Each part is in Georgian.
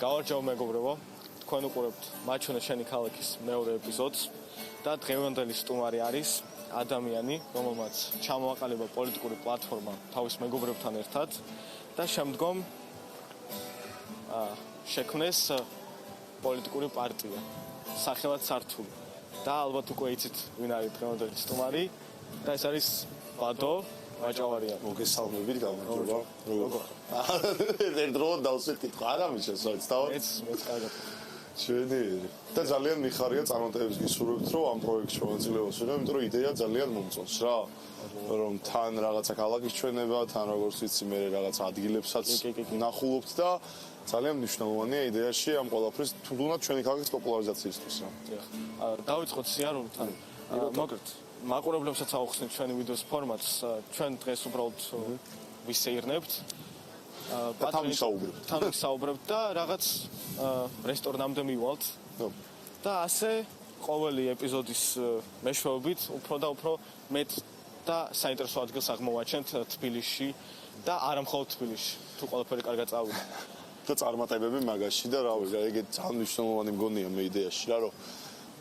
გავარჯავ მეგობრებო, თქვენ უყურებთ მაჩვენე შენი ქალაქის მეორე ეპიზოდს და დღევანდელი სტუმარი არის ადამიანი, რომელმაც ჩამოაყალიბა პოლიტიკური პლატფორმა თავის მეგობრებთან ერთად და შემდგომ შექმნეს პოლიტიკური პარტია, სახელად სართული. და ალბათ უკვე იცით ვინ არის დღევანდელი სტუმარი და ეს არის ბადო ვაჭავარია. მოგესალმებით, გამარჯობა. როგორ? ერთდროულად დავსვით კითხვა, არა მიშეს, ცდავად? მეც კარგად. ჩვენი და ძალიან მიხარია წარმატებებს გისურვებთ, რომ ამ პროექტს შემოძლებას ვიღებ, იმიტომ რომ იდეა ძალიან მომწონს რა. რომ თან რაღაცა ქალაქის ჩვენება, თან როგორც ვიცი, მე რაღაც ადგილებსაც ნახულობთ და ძალიან მნიშვნელოვანია იდეაში ამ ყველაფრის თუნდაც ჩვენი ქალაქის პოპულარიზაციისთვის რა. დავიწყოთ სიარულთან. მოგეთ მაყურებლებსაც აუხსნით ჩვენი ვიდეოს ფორმატს. ჩვენ დღეს უბრალოდ ვისეირნებთ. თან ვისაუბრებთ და რაღაც რესტორნამდე მივალთ. და ასე ყოველი ეპიზოდის მეშვეობით უფრო და უფრო მეტ და საინტერესო ადგილს აღმოვაჩენთ თბილისში და არა მხოლოდ თბილისში. თუ ყველაფერი კარგად წავიდა. და წარმატებები მაგაში და რავი, ეგეთ ძალიან მნიშვნელოვანი მგონია მე იდეაში რა, რომ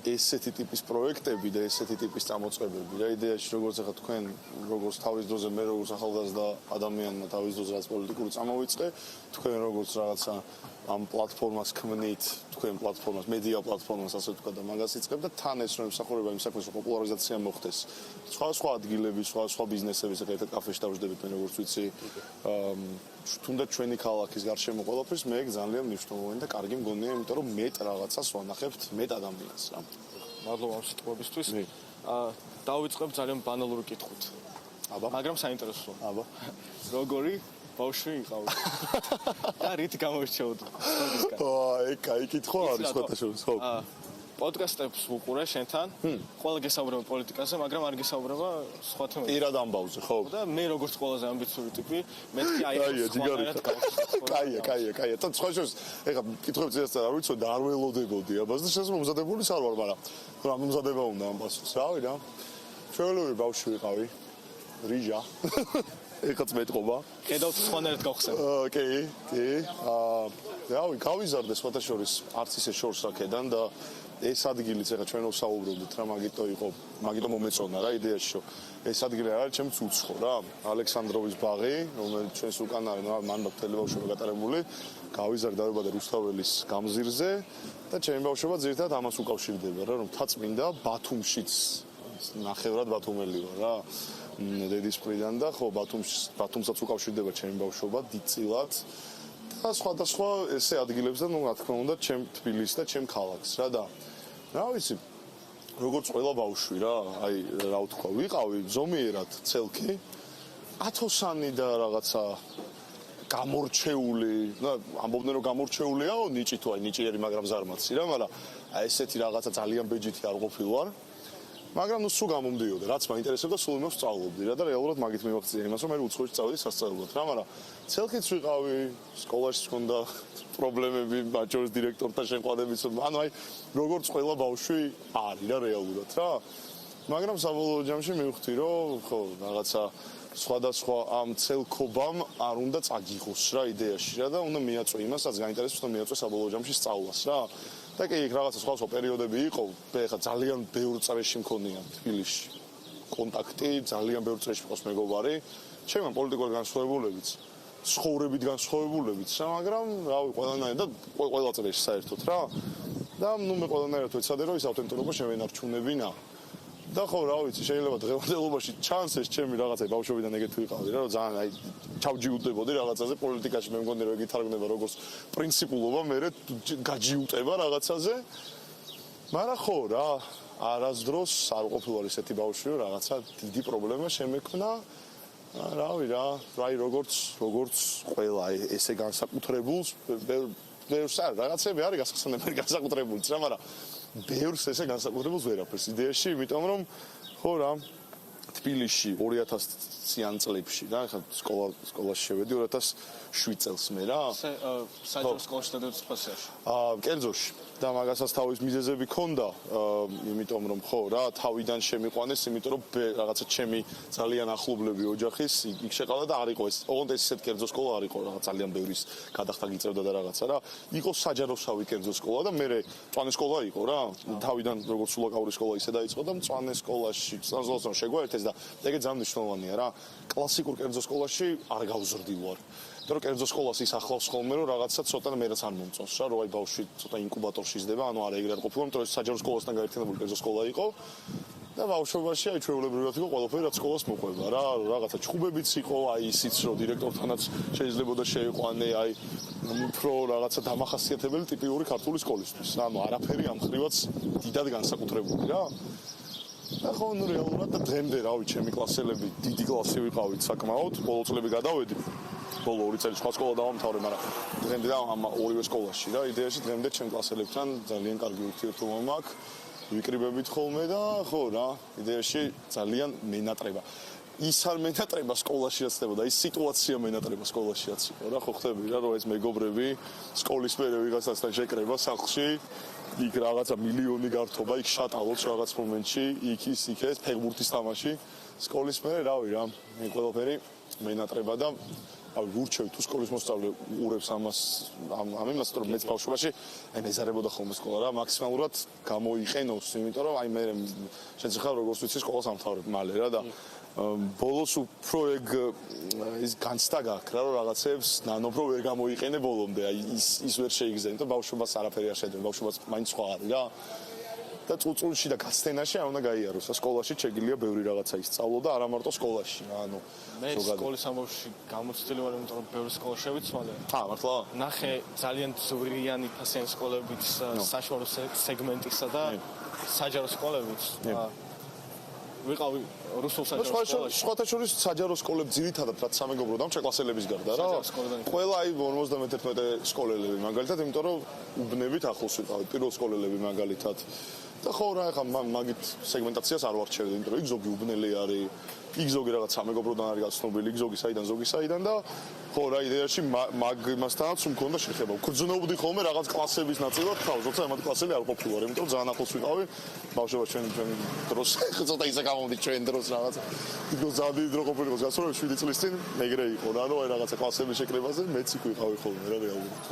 ესეთი ტიპის პროექტები და ესეთი ტიპის წამოწყებები რა იდეაში როგორც ახლა თქვენ როგორც თავის დროზე მე როგორც ახალგაზრდა ადამიანმა თავის დროზე რაც პოლიტიკური წამოვიწყე თქვენ როგორც რაღაცა ამ პლატფორმას ქმნით თქვენ პლატფორმას მედია პლატფორმას ასე ვთქვა და მაგას იწყებ და თან ეს რომ ემსახურება იმ საქმეს რომ პოპულარიზაცია მოხდეს სხვა ადგილები სხვა ბიზნესების ახლა ერთ კაფეში დავждებით მე როგორც ვიცი თუნდაც ჩვენი ქალაქის გარშემო ყველაფრის მე ძალიან მნიშვნელოვანი და კარგი მგონია იმიტომ რომ მეტ რაღაცას ვანახებთ მეტ ადამიანს რა მადლობა ამ სიტყვებისთვის დავიწყებ ძალიან ბანალური კითხვით აბა მაგრამ საინტერესოა აბა როგორი ბავშვი იყავ და რით გამოირჩეოდ ეგ კაი კითხვა არის სხვათა შორის ხო პოდკასტებს ვუყურე შენთან ყველა გესაუბრება პოლიტიკაზე მაგრამ არ გესაუბრება სხვა თემებზე პირად ამბავზე ხო და მე როგორც ყველაზე ამბიციური ტიპი მეთქი აი კაია და სხვა შორის ეხლა კითხები წინასწარ არ ვიცოდი და არ ველოდებოდი აბას და შესაძლოა მომზადებულის არ ვარ მაგრამ რომ მომზადება უნდა ამ პასუხს რავი რა ჩვეულებრივი ბავშვი ვიყავი რიჟა ეხაც მეტყობა. ხედავთ სხვანაირად გავხსენ. კი. რავი, გავიზარდე სხვათა შორის არც ისე შორს რაკედან და ეს ადგილიც ახლა ჩვენ ვსაუბრობთ რა მაგიტომ მომეწონა რა იდეაში რომ ეს ადგილი არის ჩემს უცხო რა ალექსანდროვის ბაღი რომელიც ჩვენს უკან არის მან მთელი ბავშვობა გატარებული გავიზარდე დავიბადე რუსთაველის გამზირზე და ჩემი ბავშვობა ძირითადად ამას უკავშირდება რა რომ თაწმინდა ბათუმშიც ნახევრად ბათუმელი ვარ რა დედის მხრიდან და ხო ბათუმსაც უკავშირდება ჩემი ბავშვობა დიდწილად და სხვადასხვა ესე ადგილებს და ნუ რა თქმა უნდა ჩემ თბილისს და ჩემ ქალაქს რა და რა ვიცი როგორც ყველა ბავშვი რა აი რა ვთქვა ვიყავი ზომიერად ცელკი ათოსანი და რაღაცა გამორჩეული და ამბობდნენ რომ გამორჩეულიაო ნიჭი თუ აი ნიჭიერი მაგრამ ზარმაცი რა მაგრამ აი ესეთი რაღაცა ძალიან ბეჯითი არ ყოფილვარ მაგრამ ნუ სულ გამომდიოდა რაც მაინტერესებდა სულ იმას სწავლობდი რა და რეალურად მაგით მივახციე იმას რომ მე უცხოეთში წავედი სასწავლებლად რა მაგრამ ცელკიც ვიყავი სკოლაში მქონდა პრობლემები ბაჭოს დირექტორთან შემყვანებით ანუ აი როგორც ყველა ბავშვი არის რა რეალურად რა მაგრამ საბოლოო ჯამში მივხვდი რომ ხო რაღაცა სხვადასხვა ამ ცელკობამ არ უნდა წაგიღოს რა იდეაში რა და უნდა მიაწვე იმასაც გაინტერესებს და მიაწვე საბოლოო ჯამში სწავლას რა და კი იქ რაღაცა სხვა პერიოდები იყო მე ხა ძალიან ბევრ წრეში მქონია თბილისში კონტაქტი ძალიან ბევრ წრეში მყავს მეგობარი ჩემი პოლიტიკური განსხვავებულებიც ცხოვრებით განსხვავებულებიც რა მაგრამ რავი ყველანაირად და ყველა წრეში საერთოდ რა და ნუ მე ყველანაირად ვეცადე რომ ის ავთენტურობა შევენარჩუნებინა და ხო რა ვიცი შეიძლება დღევანდელობაში ჩანს ეს ჩემი რაღაცა ბავშვობიდან ეგეთი ვიყავი რა რომ ძალიან აი ჩავჯიუტებოდი რაღაცაზე პოლიტიკაში მე მგონი რომ ეგ ითარგმნება როგორც პრინციპულობა მე გაჯიუტება რაღაცაზე მაგრამ ხო რა არასდროს არ ყოფილვარ ესეთი ბავშვი რომ რაღაცა დიდი პრობლემა შემექმნა რავი რა აი როგორც ყველა ესე განსაკუთრებულს ბევრს არ რაღაცები არის გასახსენებელი განსაკუთრებულიც რა მაგრამ ბევრს ესე განსაკუთრებულს ვერაფერს იდეაში იმიტომ რომ ხო რა თბილისში 2000-იან წლებში რა, ხა სკოლაში შევედი 2007 წელს მე რა. საჯარო სკოლაში დადევთ სპასიაში. კერძოში და მაგასაც თავის მიზეზები ქონდა, იმიტომ რომ ხო რა, თავიდან შემიყვანეს, იმიტომ რომ რაღაცა ჩემი ძალიან ახლობლები ოჯახის იქ შეყავდა და არ იყო ეს. ოღონდ ეს ისეთ კერძო სკოლა არ იყო, რაღაც ძალიან ბევრის გადახდა გიწევდა და რაღაცა რა. იყო საჯაროსავი კერძო სკოლა და მე მწვანე სკოლა იყო რა. თავიდან როგორც სულაკაური სკოლა ისე დაიწყო და მწვანე სკოლაში სანზოლოსთან შეგვაერთეს და ეგეც ძალიან მნიშვნელოვანია რა. კლასიკურ კერძო სკოლაში არ გავზრდი ვარ. რომ კერძო სკოლას ის ახლავს ხოლმე რომ რაღაცა ცოტა მერაც არ მომწონს რა, რომ აი ბავშვი ცოტა ინკუბატორში ზდება, ანუ არა ეგრე არ ყოფილა, იმიტომ რომ საჯარო სკოლასთან გაერთიანებული კერძო სკოლა იყო და ბავშვობაში აი ჩვეულებრივად იყო ყველაფერი რაც სკოლას მოყვება რა, რაღაცა ჩხუბებიც იყო, აი ისიც რომ დირექტორთანაც შეიძლებოდა შეიყვანე, აი უფრო რაღაცა დამახასიათებელი ტიპიური ქართული სკოლისთვის. ანუ არაფერი ამ ხრივაც დიდად განსაკუთრებული რა. და ხო ნუ რეალურად და დღემდე რავი ჩემი კლასელები დიდი კლასი ვიყავით საკმაოდ, ბოლო წლები გადავედი. ბოლო 2 წელი სხვა სკოლა დავამთავრე, მაგრამ დღემდე და ამ ორივე სკოლაში რა, იდეაში დღემდე ჩემ კლასელებთან ძალიან კარგი ურთიერთობა მაქვს. ვიკრიბებით ხოლმე და ხო რა, იდეაში ძალიან მენატრება. ის არ მენატრება სკოლაშიაც ხდებოდა, ის სიტუაცია მენატრება სკოლაშიაც იყო რა, ხო ხტები რა, რომ ეს მეგობრები სკოლის მერე ვიღაცასთან შეკრება სახლში, იქ რაღაცა მილიონი გართობა, იქ შატალობს რაღაც მომენტში, იქ ის იქ ეს ფეხბურთის თამაში, სკოლის მერე რავი რა, მე ყველაფერი მენატრება და აი ვურჩევი თუ სკოლის მოსწავლე უყურებს ამას ამ იმას რომ მეც ბავშვობაში აი მეზარებოდა ხოლმე სკოლა რა მაქსიმალურად გამოიყენოს იმიტომ რომ აი მე შეძახავ როგორც ვიცი სკოლას ამთავრებ მალე რა და ბოლოს უფრო ეგ ის განცდა გაქვს რა რომ რაღაცებს ნანოფრო ვერ გამოიყენე ბოლომდე აი ის ვერ შეიგზენე და ბავშვობას არაფერი არ შეეძლო ბავშვობას მაინც სხვა არის რა და წუწულში და გასცენაში არ უნდა გაიაროს. სკოლაში შეგიძლია ბევრი რაღაცა ისწავლო და არა მარტო სკოლაში რა, ანუ მე სკოლის ამბავში გამოცდილი ვარ, იმიტომ რომ ბევრი სკოლა შევიცვალე. მართლა? ნახე ძალიან ძვირიანი ფასიანი სკოლებიც, საშუალო სეგმენტისა და საჯარო სკოლებიც. ვიყავი რუსულ საჯარო სკოლაში. სხვათა შორის საჯარო სკოლები ძირითადად რაც სამეგობრო დამჭა კლასელების გარდა რა. ყველა აი 51 სკოლელები მაგალითად, იმიტომ რომ უბნებით ახლოს ვიყავით, პირველ სკოლელები მაგალითად. და ხო რა, ხა მაგით სეგმენტაციას არ ვარჩევდი, იმიტომ რომ იქ ზოგი უბნელი არის, იქ ზოგი რაღაც სამეგობროდან არის გაცნობილი, იქ ზოგი საიდან და ხო რა იდეაში მაგ იმასთანაც მქონდა შეხება. ვგრძნობდი ხოლმე რაღაც კლასების ნაწილად თავს, როცა ამათ კლასელი არ ყოფილა, იმიტომ რომ ძალიან ახლოს ვიყავი ბავშვობა ჩვენ დროს, ცოტა ისე გამომდით ჩვენ დროს რაღაც. იქ ძალიან დიდი დრო ყოფილიყო, გასწორებული 7 წლის წინ ეგრე იყო რა, რომ აი რაღაცა კლასების შეკრებაზე მეც იქ ვიყავი ხოლმე რა რეალურად.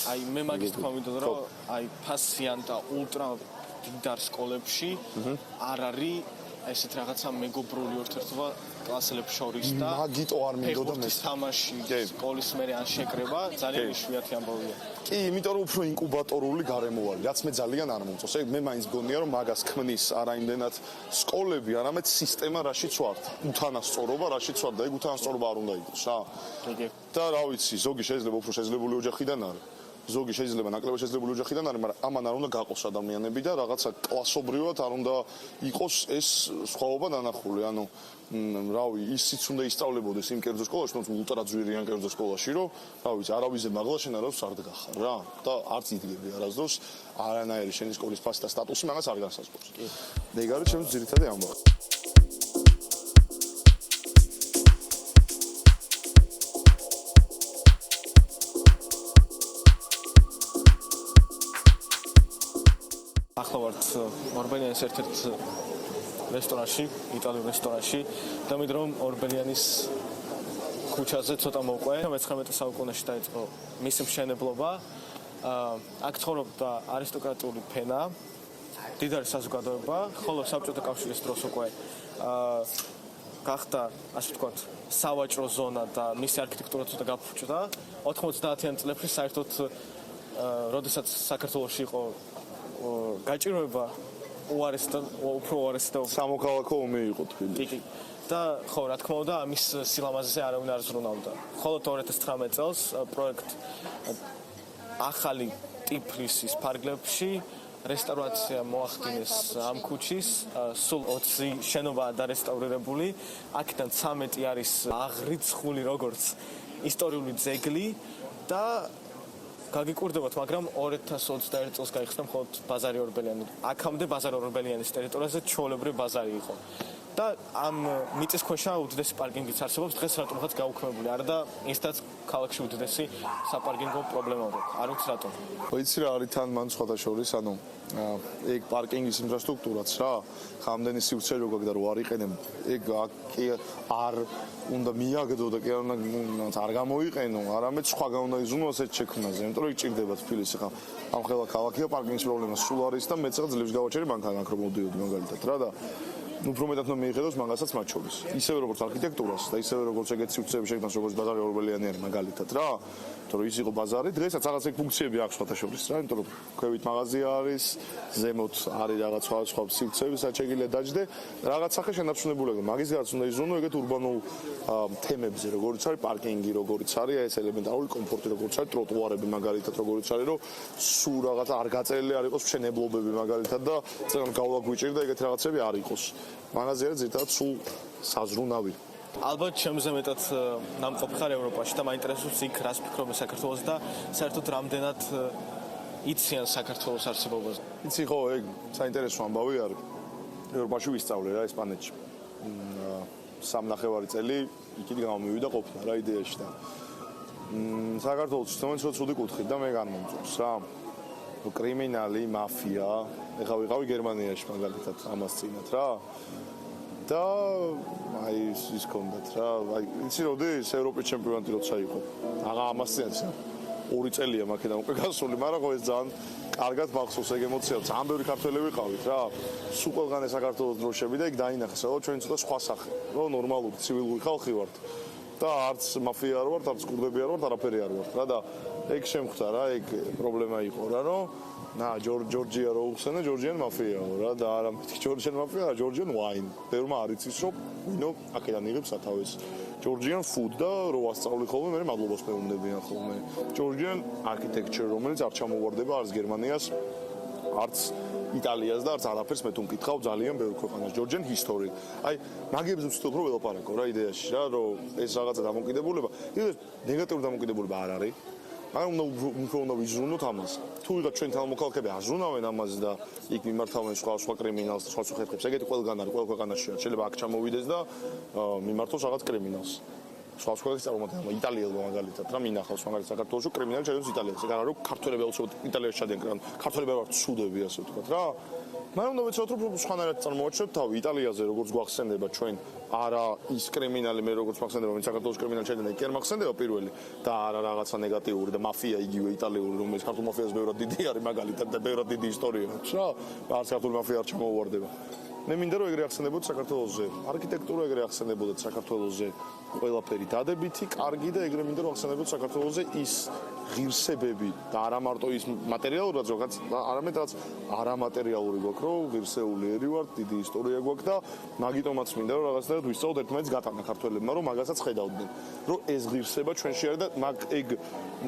აი მე მაგის თქვა მინდოდა რომ აი ფასიან და ულტრა დიდარ სკოლებში არ არის ესეთ რაღაცა მეგობრული ურთიერთობა კლასელებს შორის და მაგიტო არ მინდოდა მე თამაში სკოლის მერე ან შეკრება ძალიან იშვიათი ამბავია. კი, იმიტომ რომ უფრო ინკუბატორული გარემო არის, რაც მე ძალიან არ მომწონს. ეგ მე მაინც გონია რომ მაგას ქმნის არა იმდენად სკოლები, არამედ სისტემა რაშიც ვართ. უთანასწორობა რაშიც ვართ და ეგ უთანასწორობა არ უნდა იყოს რა. და რა ვიცი, ზოგი შეიძლება უფრო შესაძლებელი ოჯახიდან არის. ზოგი შეიძლება ნაკლებად შესაძლებელი ოჯახიდან არის, მაგრამ ამან არ უნდა გაყოს ადამიანები და რაღაცა კლასობრივად არ უნდა იყოს ეს სხვაობა დანახული. ანუ რავი, ისიც უნდა ისწავლებოდეს იმ კერძო სკოლაში, თუმცა ულტრა ძვირიან კერძო სკოლაში, რომ რა ვიცი, არავიზე მაღლა შენ არავის არ დგახარ რა და არც იდგები არასდროს არანაირი შენი სკოლის ფასი და სტატუსი მაგას არ განსაზღვრავს. ეგ არის ჩემს ძირითადი ამბავი. ახლა ვართ ორბელიანის ერთ-ერთ რესტორანში, იტალიურ რესტორანში და მით რომ ორბელიანის ქუჩაზე ცოტა მოყვე. 19 საუკუნეში დაიწყო მისი მშენებლობა. აქ ცხოვრობდა არისტოკრატიული ფენა, დიდარი საზოგადოება, ხოლო საბჭოთა კავშირის დროს უკვე გახდა, ასე ვთქვათ, სავაჭრო ზონა და მისი არქიტექტურა ცოტა გაფუჭდა. 90-იან წლებში საერთოდ როდესაც საქართველოში იყო გაჭირვება უფრო უარესი და სამოქალაქო ომი იყო თბილისში. და ხო, რა თქმა უნდა, ამის სილამაზეზე არავინ არ ზრუნავდა. ხოლო 2019 წელს პროექტ ახალი ტიფლისის ფარგლებში რესტავრაცია მოახდინეს ამ ქუჩის, სულ 20 შენობაა დარესტავრირებული. აქედან 13 არის აღრიცხული როგორც ისტორიული ძეგლი და გაგიკვირდებათ, მაგრამ 2021 წელს გაიხსნა მხოლოდ ბაზარი ორბელიანი. აქამდე ბაზარი ორბელიანის ტერიტორიაზე ჩვეულებრივი ბაზარი იყო. და ამ მიწისქვეშა უდიდესი პარკინგიც არსებობს დღეს რატომღაც გაუქმებული არა და ინსტანტ ქალაქში უდიდესი საპარკინგო პრობლემა აქვს არ ვიცი რატომ ვიცი რა არის თან მან სხვათა შორის ანუ ეგ პარკინგის ინფრასტრუქტურაც რა ხამდენი სივრცე რო გაქვს და რო არ იყენებ ეგ არ უნდა მიაგდო და კი არ გამოიყენო არამედ სხვაგან უნდა იზრუნოს ეს შექმნაზე იმიტომ რომ იქ ჭირდება თბილისი ხა ამ ხელა ქალაქია პარკინგის პრობლემა სულ არის და მეც რა ძლებს გავაჩერი მანქანა აქ რომ მოდიოდი მაგალითად რა და უფრო მეტად რომ მიიღედოს მაგასაც მათ შორის ისევე როგორც არქიტექტურას და ისევე როგორც ეგეთ სივრცეები შექმნას როგორც ბაზარი ორბელიანი არის მაგალითად რა იმიტომ რომ ის იყო ბაზარი დღესაც რაღაც ეგ ფუნქციები აქვს სხვათა შორის რა იმიტომ რომ ქვევით მაღაზია არის ზემოთ არის რაღაც სხვა სივრცეები სადაც შეგიძლია დაჯდე რაღაც სახე შენარჩუნებულება მაგის გარდა უნდა იზრუნო ეგეთ ურბანულ თემებზე როგორც არის პარკინგი როგორც არის ეს ელემენტარული კომფორტი როგორც არის ტროტუარები მაგალითად როგორც არის რომ სულ რაღაც არ გაწერილი არ იყოს მშენებლობები მაგალითად და ძალიან გავლა გვიჭირდა ეგეთ რაღაცები არ იყოს მაღაზია ძირითადად სულ საზრუნავი ალბათ ჩემზე მეტად ნამყოფი ხარ ევროპაში და მაინტერესებს იქ რას ფიქრობ საქართველოს და საერთოდ რამდენად იციან საქართველოს არსებობაზე. იცი ხო, ეგ საინტერესო ამბავი არის. ევროპაში ვისწავლე რა ესპანეთში. 3.5 წელი იქით გამომივიდა ყოფნა რა იდეაში და საქართველოს თვითონ ცუდი კუთხით და მე განმომწონს რა. კრიმინალი, მაფია, ეხლა ვიყავი გერმანიაში მაგალითად ამას წინათ რა. და აი ის კონდათ რა. აი იცი როდის ევროპის ჩემპიონატი როცა იყო. აღა ამას წინათ 2 წელია მაქედან უკვე გასული, მაგრამ ხო ეს ძალიან კარგად მახსოვს ეგ ემოციები. ძალიან ბევრი ქართველი ვიყავით რა. სულ ყველგან საქართველოს დროშები და იქ დაინახეს, რომ ჩვენ ცოტა სხვა სახე, რომ ნორმალური ცივილური ხალხი ვართ. და არც მაფია არ ვართ, არც კურდები არ ვართ, არაფერი არ ვართ რა და ეგ შემხვდა რა, ეგ პრობლემა იყო რა, რომ ჯორჯია რო უხსენა, ჯორჯიან მაფიაო რა და არა მეთქი ჯორჯიან მაფია, ჯორჯიან ვაინ. ბევრმა არ იცის, რომ ვინო აქედან იღებს სათავეს. ჯორჯიან ფუდ და რო ვასწავლი ხოლმე, მე მადლობას მეუბნებიან ხოლმე. ჯორჯიან არქიტექტურა, რომელიც არ ჩამოვარდება არც გერმანიას, არც იტალიას და არც არაფერს მე თუ მკითხავ ძალიან ბევრ ქვეყანას. ჯორჯიან ჰისტორია. აი, მაგებზე ვცდილობ რომ ველაპარაკო რა იდეაში რა, რომ ეს რაღაცა დამოკიდებულება, ნეგატიური დამოკიდებულება არ არის. მაგრამ უფრო უნდა ვიზრუნოთ ამას. თუ ვიღაც ჩვენ თანამოქალაქეები აზრუნავენ ამაზე და იქ მიმართავენ სხვა კრიმინალს, სხვა ხერხებს, ეგეთი ყველგან არის, ყველა ქვეყანაში არის. შეიძლება აქ ჩამოვიდეს და მიმართოს რაღაც კრიმინალს. სხვა წარმოადგენს იტალიელმა მაგალითად რა მინახავს მაგალითად საქართველოში კრიმინალი ჩადენს იტალიელს. ეგ არა რომ ქართველები აუცილებლად იტალიელში ჩადენგრან, ქართველები არ ცუდები ასე ვთქვათ რა. მაგრამ უნდა ვეცადოთ რომ სხვანაირად წარმოვაჩინოთ თავი იტალიაზე როგორც გვახსენდება ჩვენ არა ის კრიმინალი მე როგორც მახსენდება ვინც საქართველოს კრიმინალი ჩადენდა იქ არ მახსენდება პირველი და არა რაღაცა ნეგატიური და მაფია იგივე იტალიური რომელიც ქართულ მაფიას ბევრად დიდი არის მაგალითად და ბევრად დიდი ისტორია აქვს რა. არც ქართული მაფია არ ჩამოვარდება. მე მინდა რომ ეგრე ახსენებოდ საქართველოზე არქიტექტურა ეგრე ახსენებოდეთ საქართველოზე ყველაფერი დადებითი, კარგი და ეგრე მინდა რომ ახსენებოდ საქართველოზე ის ღირსებები და არა მარტო ის მატერიალურად ზოგადად არამედ რაც არამატერიალური გვაქვს რომ ღირსეულიერი ვართ, დიდი ისტორია გვაქვს და მაგიტომაც მინდა რომ რაღაცნაირად ვისწავლოთ ერთმანეთს გატანა ქართველებმა რომ მაგასაც ხედავდნენ რომ ეს ღირსება ჩვენში არის და მაგ ეგ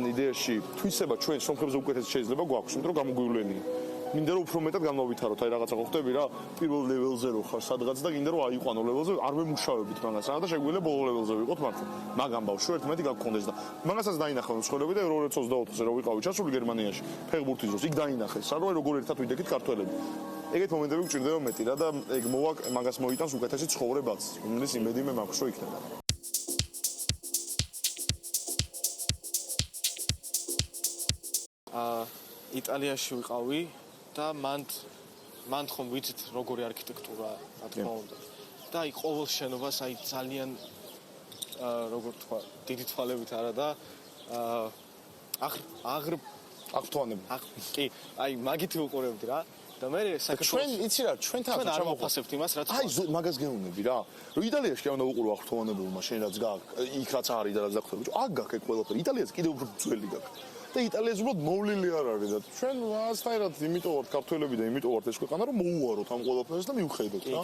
იდეაში თვისება ჩვენ სომხებზე უკეთესი შეიძლება გვაქვს, იმიტომ რომ გამოგვივლენია. მინდა რომ უფრო მეტად განმოვითაროთ, აი რაღაცა ხვდები რა, პირველ ლეველზე რო ხარ სადღაც და გინდა რომ აიყვანო ლეველზე, არ ვემუშავებით მაგას რა და შეგვიძლია ბოლო ლეველზე ვიყოთ მართლა. მაგამ ბავშვი ერთმანეთი გაგქონდეს და მაგასაც დაინახავენ მსხვერპლები და 2024-ზე რო ვიყავი ჩასული გერმანიაში, ფეხბურთის დროს იქ დაინახეს, რა როგორ ერთად ვიდექით ქართველები. ეგეთ მომენტები გვჭირდება მეტი რა და ეგ მაგას მოიტანს უკეთესი ცხოვრებაც, რომლის იმედი მე მაქვს რომ იქნება. იტალიაში ვიყავი და მან ხომ ვიცით როგორი არქიტექტურა რა თქმა უნდა და აი ყოველ შენობას აი ძალიან როგორ თქვა დიდი თვალებით არა და აღრთვანები კი აი მაგით ვუყურებდი რა და მე საქართველოს ჩვენ იცი რა ჩვენთან ჩამოვხასებთ იმას რაც აი მაგას გეუბნები რა რომ იტალიაში კი არ უნდა უყურო აღრთვანებულმა შენ რაც გაქვს იქ რაც არის და რაც გახდება აქ გაქვს ეგ ყველაფერი იტალიას კიდევ უფრო ძველი გაქვს და იტალიას უბრალოდ მოვლილი არ არის და ჩვენ ასთაირად იმიტომ ვართ ქართველები და იმიტომ ვართ ეს ქვეყანა რომ მოუვაროთ ამ ყველაფერს და მივხედოთ რა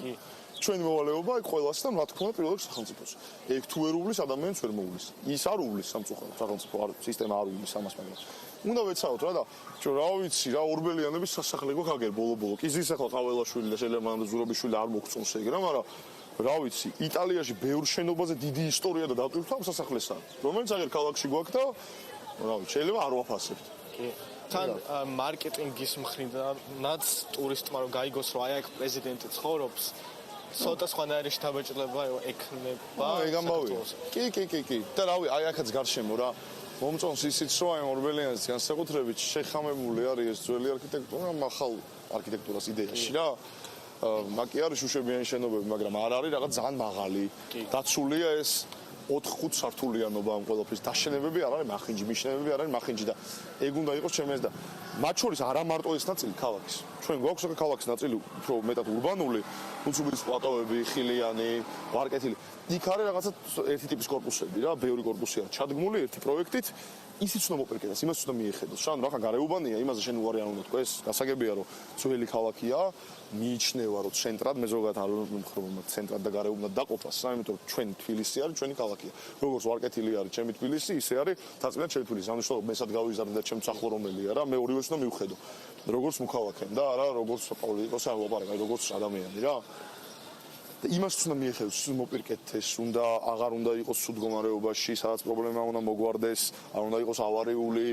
ჩვენი მოვალეობა იქ ყველას და რა თქმა უნდა პირველ რიგში სახელმწიფოს ეგ თუ ვერ უვლის ადამიანს ვერ მოუვლის ის არ უვლის სახელმწიფო არ სისტემა არ უვლის ამას მაგრამ უნდა ვეცადოთ რა და ჩვენ რა ვიცი რა ორბელიანების სასახლე გვაქვს აგერ ბოლო კი ზის ახლა ყაველაშვილი და შეიძლება მანამდე ზურაბიშვილი არ მოგწონს ეგ რა მაგრამ რა ვიცი იტალიაში ბევრ შენობაზე დიდი ისტორია და დატვირთვა ამ სასახლესთან რომელიც აგერ ქალაქში გვაქვს და რა ვიცი შეიძლება არ ვაფასებთ კი თან მარკეტინგის მხრიდანაც ტურისტმა რომ გაიგოს რომ აი აქ პრეზიდენტი ცხოვრობს ცოტა სხვანაირი შთაბეჭდილება ექნება. ეგ ამბავია. კი. და რავი, აი აქაც გარშემო რა. მომწონს ისიც რომ აი ორბელიანის განსაკუთრებით შეხამებული არის ეს ძველი არქიტექტურა ახალ არქიტექტურას იდეაში რა. მაკი არის შუშებიანი შენობები, მაგრამ არ არის რაღაც ძალიან მაღალი. დაცულია ეს 4-5 სართულიანობა ამ ყველაფრის დაშენებები არ არის მახინჯი, მიშნებები არ არის მახინჯი და ეგ უნდა იყოს ჩემს და მათ შორის არა მარტო ეს ნაწილი ქალაქის. ჩვენ გვაქვს ქალაქის ნაწილი უფრო მეტად ურბანული, უცუბრის პლატოები, ხილიანი, ვარკეთილი. იქ არის რაღაცა ერთი ტიპის კორპუსები რა, ბევრი კორპუსია ჩადგმული ერთი პროექტით. ისიც უნდა მოპირკეთოს, იმას უნდა მიეხედოს. შენ რა ხა გარეუბანია, იმაზე შენ უარი არ უნდა თქვა, ეს გასაგებია რომ ძველი ქალაქია, მიიჩნევა რომ ცენტრად, მე ზოგადად არ ვიმხრობ ცენტრად და გარეუბნად დაყოფას, იმიტომ რომ ჩვენ თბილისი არის, ჩვენი ქალაქია. როგორც ვარკეთილი არის ჩემი თბილისი, ისე არის თარწმუნად ჩემი თბილისი. ანუ შეიძლება მესად გავიზარდე და ჩემ სახლო რომელია რა, მე ორივეს უნდა მივხედო. როგორც მოქალაქე და არა როგორც პოლიტიკოსი არ ვაპარაკე, როგორც ადამიანი რა. იმას უნდა მიეხედოს, მოპირკეთდეს, აღარ უნდა იყოს სულ მდგომარეობაში, სადაც პრობლემა უნდა მოგვარდეს, არ უნდა იყოს ავარიული,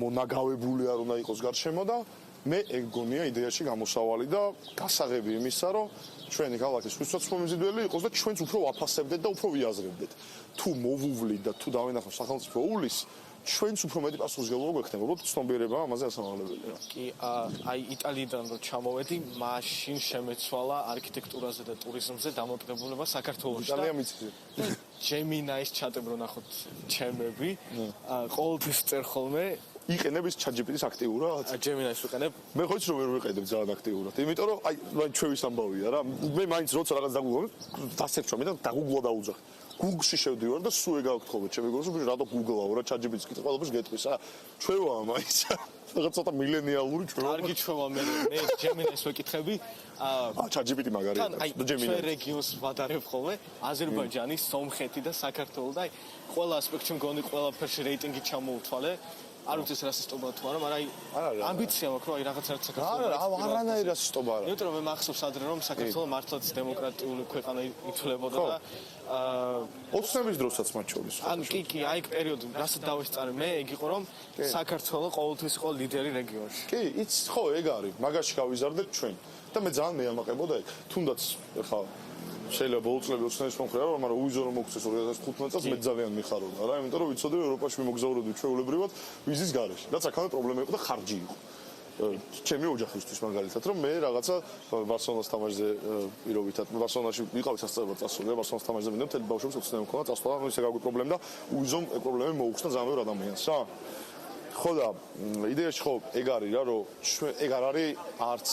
მონაგავებული არ უნდა იყოს გარშემო და მე ეგ გონია იდეაში გამოსავალი და გასაღები იმისა, რომ ჩვენი ქალაქის სულსაც მომიზიდველი იყოს და ჩვენც უფრო ვაფასებდეთ და უფრო ვიაზრებდეთ. თუ მოვუვლით და თუ დავენახავ სახელმწიფო უვლის, ჩვენც უფრო მეტი პასუხისმგებლობა გვექნება, უბრალოდ ცნობიერება ამაზე ასამაღლებელი რა. კი, აი იტალიიდან რო ჩამოვედი, მაშინ შემეცვალა არქიტექტურაზე და ტურიზმზე დამოკიდებულება საქართველოში. იტალია მიწიზე. ჯემინაის ჩატებ რო ნახოთ ჩემები, ყოველთვის წერ ხოლმე იყენებს ChatGPT-ს აქტიურად? ჯემინაის ვიყენებ. მე ხო იცი რომ ვერ ვიყენებ ძალიან აქტიურად. იმიტომ რომ აი ჩვევის ამბავია რა. მე მაინც როცა რაღაც დაგუგლო, დასერჩვა მე და დაგუგლო დაუძახ. Google-ში შევდივარ და სულ ეგ ავთხოვე ჩემი გულს, რომ რატო Google-აო რა ChatGPT-ს კითხე, ყველაფერს გეტყვის, ჩვევაა მაინც. რაღაც ცოტა მილენიალური ჩვევა. კარგი ჩვევა მე ჯემინაის ვეკითხები. ChatGPT მაგარია და ჯემინაი. ჩვენ რეგიონს ვადარებ ხოლმე, აზერბაიჯანი, სომხეთი და საქართველო და აი ყველა ასპექტში მგონი ყველაფერში რეიტინგი ჩამოუთვალე. არ ვიცი რა სისტომა თუ არა, მაგრამ აი ამბიცია მაქვს რომ აი რაღაცა საქართველოს არანაირი რასისტობა არა. იმიტომ რომ მე მახსოვს ადრე რომ საქართველოს მართლაც დემოკრატიული ქვეყანა ითვლებოდა და ოცნების დროსაც მათ შორის. ანუ კი, აი ეგ პერიოდი, რასაც დავესწარე მე, ეგ იყო რომ საქართველოს ყოველთვის იყო ლიდერი რეგიონში. კი, იცი, ხო, ეგ არის. მაგაში გავიზარდეთ ჩვენ. და მე ძალიან მეამაყებოდა ეგ. თუნდაც ხა შეიძლება ბოლო წლები ოცნების მომხრეა, მაგრამ უვიზო რომ მოგწეს 2015 წელს მე ძალიან მიხარობდა რა, იმიტომ რომ ვიცოდი ევროპაში მიმოგზაურობდი ჩვეულებრივად ვიზის გარეშე. რაც აქამდე პრობლემა იყო და ხარჯი იყო. ჩემი ოჯახისთვის მაგალითად რომ მე რაღაცა ბარსელონას თამაშზე პირობითად ბარსელონაში ვიყავი სასწავლებლად წასული და ბარსელონას თამაშზე მინდა მთელი ბავშვებს ოცნება მქონდა წასვლა, ანუ ისე გაგვი პრობლემა და უვიზომ ეგ პრობლემა მოუხსნა ძალიან ბევრ ადამიანს რა. ხო და იდეაში ხო ეგ არის რა რომ ეგ არ არის არც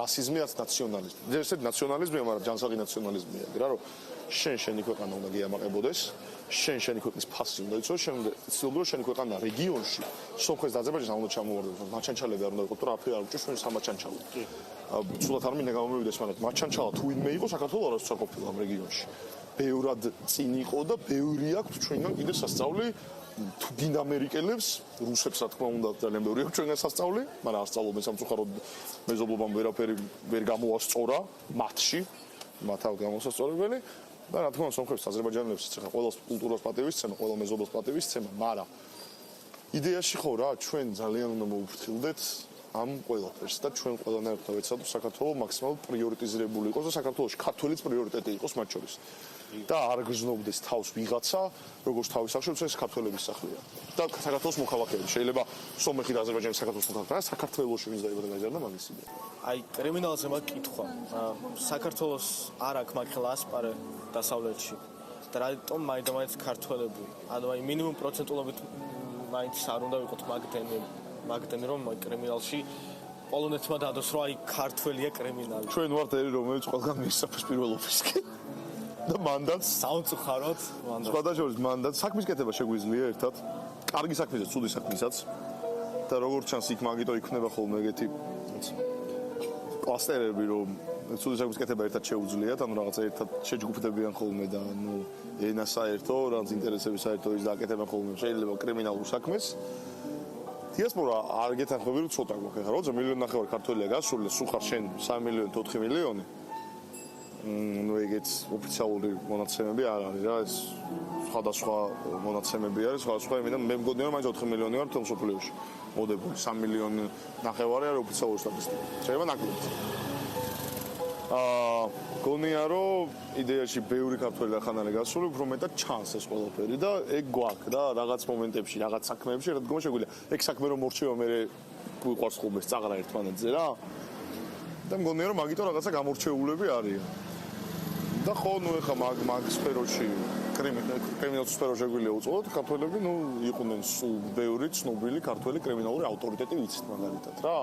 რასიზმი არც ნაციონალიზმი. ესეთ ნაციონალიზმია, მაგრამ ჯანსაღი ნაციონალიზმია. რა რომ შენი ქვეყანა უნდა გიამაყებოდეს, შენი ქვეყნის ფასი უნდა იცოდე, ცდილობ რომ შენი ქვეყანა რეგიონში სომხეთს და აზერბაიჯანს არ უნდა ჩამოვარდოს. მაჩანჩალები არ უნდა იყოს, თუ რაფერი არ უჭირს ჩვენ სამაჩანჩალო. სულად არ მინდა გამომივიდეს, მაგრამ მაჩანჩალა თუ ვინმე იყო საქართველოს არასდროს არ ყოფილა ამ რეგიონში. ბევრად წინ იყო და ბევრი აქვს ჩვენგან კიდე სასწავლი თუ გინდა ამერიკელებს, რუსებს რა თქმა უნდა ძალიან ბევრი აქვს ჩვენგან სასწავლი, მაგრამ არ სწავლობენ სამწუხაროდ მეზობლობამ ვერაფერი ვერ გამოასწორა მათში, მათ აქვს გამოსასწორებელი და რა თქმა უნდა სომხებს აზერბაიჯანელებს ხა ყველა კულტურას პატივისცემა, ყველა მეზობლას პატივისცემა, მაგრამ იდეაში ხო რა, ჩვენ ძალიან უნდა მოვუფრთხილდეთ ამ ყველაფერს და ჩვენ ყველანაირად დავეცადოთ საქართველოს მაქსიმალურად პრიორიტიზირებული იყოს და საქართველოში ქართველიც პრიორიტეტი იყოს მათ შორის. და არ გრძნობდეს თავს ვიღაცა, როგორც თავის სახში, ეს ქართველების სახლია. და საქართველოს მოქალაქეები შეიძლება სომეხი და აზერბაიჯანის საქართველოს მოქალაქეები, საქართველოში ვინც დაიბადა გაიზარდა მაგის იდეა. აი კრიმინალზე მაგ კითხვა. საქართველოს არ აქვს მაგხელა ასპარე დასავლეთში. და რატომ მაინც ქართველები? ანუ აი მინიმუმ პროცენტულობით მაინც არ უნდა ვიყოთ მაგდენი რომ კრიმინალში პოლონეთმა დადოს რომ აი ქართველია კრიმინალი. ჩვენ ვართ ერი რომელიც ყველგან მისაფრს პირველობისკენ. და მანდატს საუნწუხაროდ მანდატს. სხვადასხვა მანდატს საქმის კეთება შეგვიძლია ერთად. კარგი საქმისა, ცუდი საქმისაც. და როგორც ჩანს იქ მაგიტო იქნება ხოლმე ეგეთი კლასტერები რომ ცუდი საქმის კეთება ერთად შეუძლიათ, ანუ რაღაცა ერთად შეჯგუფდებიან ხოლმე და ნუ ენა საერთო, რაღაც ინტერესები საერთო ის დააკეთებენ ხოლმე შეიძლება კრიმინალურ საქმეს. დიასპორა არ გეთანხმები რომ ცოტა გვაქვს ახლა როცა 1.5 მილიონი ქართველია გასული, სულ ხარ შენ 3 მილიონი 4 მილიონი. ნუ ეგეც ოფიციალური მონაცემები არ არის რა, ეს სხვადასხვა მონაცემები არის, სხვადასხვა იმიდან მე მგონია რომ მაინც 4 მილიონი ვარ თელ სოფლიოში. მოდებული 3 მილიონი ნახევარი არის ოფიციალური სტატისტიკა. შეიძლება ნაკლები. გონია რომ იდეაში ბევრი ქართველი ახანალი გასული, უფრო მეტად ჩანს ეს ყველაფერი და ეგ გვაქვს და რაღაც მომენტებში, რაღაც საქმეებში რა თქმა შეგვიძლია. ეგ საქმე რომ მორჩება, მე გვიყვარს ხუბეს წაღრა ერთმანეთზე რა. და მგონია რომ მაგითო რაღაცა გამორჩეულები არიან. და ხო, ნუ ეხა მაგ სფეროში, კრიმინალურ სფეროში შეგვიძლია უწოდოთ, ქართველები, ნუ იყვნენ სულ ბევრი ცნობილი ქართველი კრიმინალური ავტორიტეტი ვიცით მაგალითად რა.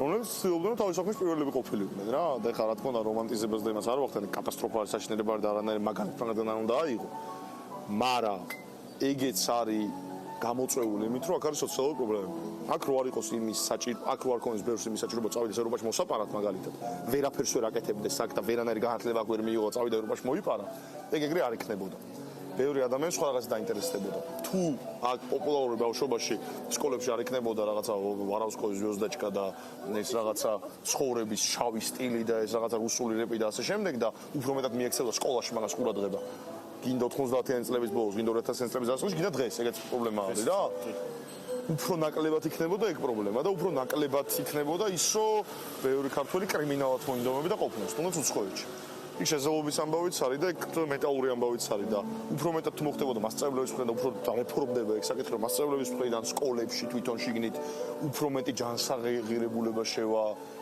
რომლებიც ცდილობდნენ თავის საქმეში პირველები ყოფილიყვნენ რა. და ეხლა რა თქმა უნდა რომანტიზებას და იმას არ ვახდენ, კატასტროფული საშინელება და არანაირი მაგალითად არ უნდა აიღო. მაგრამ ეგეც არის გამოწვეული იმით, რომ აქ არის სოციალური პრობლემები. აქ რო არ იყოს იმის საჭირო, აქ რო არ ქონდეს ბევრს იმის საჭიროება წავიდეს ევროპაში მოსაპარად მაგალითად. ვერაფერს ვერ აკეთებდეს აქ და ვერანაირი განათლება ვერ მიიღო, წავიდა ევროპაში მოიპარა. ეგ ეგრე არ იქნებოდა. ბევრი ადამიანი სხვა რაღაცით დაინტერესდებოდა. თუ აქ პოპულარული ბავშვობაში სკოლებში არ იქნებოდა რაღაცა ვარავსკოის ზვიოზდაჩკა და ეს რაღაცა ცხოვრების შავი სტილი და ეს რაღაცა რუსული რეპი და ასე შემდეგ და უფრო მეტად მიექცევა სკოლაში მაგას ყურადღება. გინდა 90-იანი წლების ბოლოს, გინდა 2000-იანი წლების დასაწყისში, გინდა დღეს, ეგეც პრობლემა არის რა. უფრო ნაკლებად იქნებოდა ეგ პრობლემა და უფრო ნაკლებად იქნებოდა ის, რომ ბევრი ქართველი კრიმინალად მოინდომები და ყოფნეს, თუნდაც უცხოეთში. იქ შეძლების ამბავიც არის და ეგ მეტალური ამბავიც არის და უფრო მეტად თუ მოხდებოდა მასწავლებლების მხრიდან და უფრო რეფორმდება ეგ საკითხი, რომ მასწავლებლების მხრიდან სკოლებში თვითონ შიგნით უფრო მეტი ჯანსაღირებულება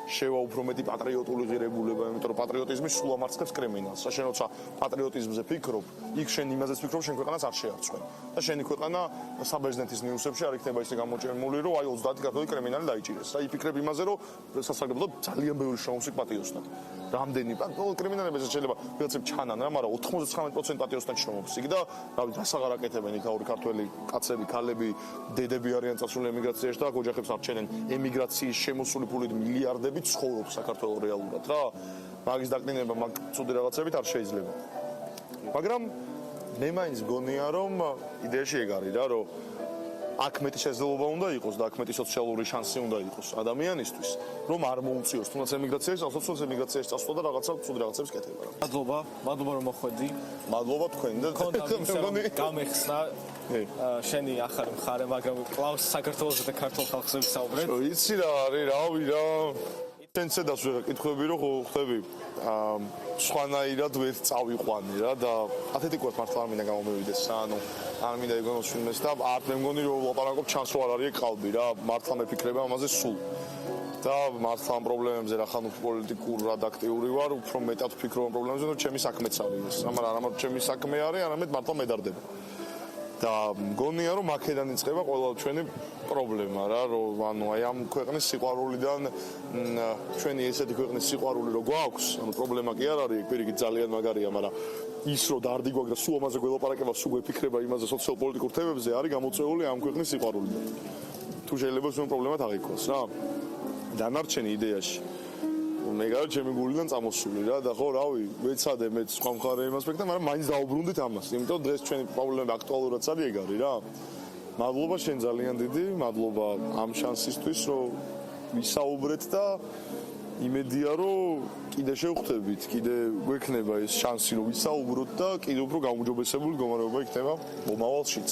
შევა უფრო მეტი პატრიოტული ღირებულება, იმიტომ რომ პატრიოტიზმი სულ ამარცხებს კრიმინალს. შენ როცა პატრიოტიზმზე ფიქრობ, იქ შენ იმაზეც ფიქრობ, შენ ქვეყანას არ შეარწყვენ. და შენი ქვეყანა საბერძნეთის ნიუსებში არ იქნება ისე გამოჩენილი, რომ აი 30 ქართველი კრიმინალი დაიჭირეს. აი ფიქრებ იმაზე, რომ სასარგებლოდ ძალიან ბევრი შემოსი პატიოსნად. რამდენი კრიმინალებიც შეიძლება ვიღაცებ ჩანან რა, მაგრამ 99% პატიოსნად შრომობს იქ და რავი, დასაღარ აკეთებენ იქ აური ქართველი კაცები, ქალები, დედები არიან წასული ემიგრაციაში და ოჯახებს არჩენენ ემიგრაციის შემოსული ფულით მილიარდები ცხოვრობს საქართველოს რეალურად რა. მაგის დაკნინება მაგ ცუდი რაღაცებით არ შეიძლება. მაგრამ მე მაინც მგონია რომ იდეაში ეგ არის რა, რომ აქ მეტი შესაძლებლობა უნდა იყოს და აქ მეტი სოციალური შანსი უნდა იყოს ადამიანისთვის, რომ არ მოუწიოს თუნდაც ემიგრაციაში წასვლა, თუნდაც ემიგრაციაში წასვლა და რაღაცა ცუდი რაღაცებს კეთება რა. მადლობა რომ მოხვედი. მადლობა თქვენ და გამეხსნა შენი ახალი მხარე, მაგრამ კლავს საქართველოს და ქართულ ხალხს ვისაუბრეთ. იცი რა არის, რავი რა. შენ ცედავს ვიღა კითხვები რომ ხვდები სხვანაირად ვერ წავიყვანი რა და ათეთიკურად მართლა არ მინდა გამომივიდეს ანუ არ მინდა იგონოს ფილმს და არ მე მგონი რომ ლაპარაკობ ჩანს რომ არ არის ყალბი რა მართლა მეფიქრება ამაზე სულ და მართლა ამ პრობლემებზე რა ხან პოლიტიკურ რედაქტიური ვარ უფრო მეტად ვფიქრობ ამ პრობლემებზე რომ ჩემი საქმეც არის ეს მაგრამ არა ჩემი საქმე არის არამედ მართლა მედარდება და მგონია რომ აქედან იწყება ყველა ჩვენი პრობლემა რა რომ ანუ აი ამ ქვეყნის სიყვარულიდან ჩვენი ესეთი ქვეყნის სიყვარული რო გვაქვს ანუ პრობლემა კი არ არის პირიქით ძალიან მაგარია მაგრამ ის რომ დარდი გვაქვს და სულ ამაზე გველაპარაკება სულ გვეფიქრება იმაზე სოციალ-პოლიტიკურ თემებზე არის გამოწვეული ამ ქვეყნის სიყვარულიდან თუ შეიძლება ჩვენ პრობლემად აღიქვას რა დანარჩენი იდეაში მე გაქვს ჩემი გულიდან წამოსული რა და ხო რავი ვეცადე მე სხვა მხარე იმ ასპექტზე მაგრამ მაინც დაუბრუნდით ამას იმიტომ დღეს ჩვენი პრობლემები აქტუალურადაც არის ეგ არის რა მადლობა შენ ძალიან დიდი მადლობა ამ შანსისთვის რომ ვისაუბრეთ და იმედია რომ კიდე შევხვდებით კიდე გვექნება ეს შანსი რომ ვისაუბროთ და კიდე უფრო გაუმჯობესებული მდგომარეობა იქნება მომავალშიც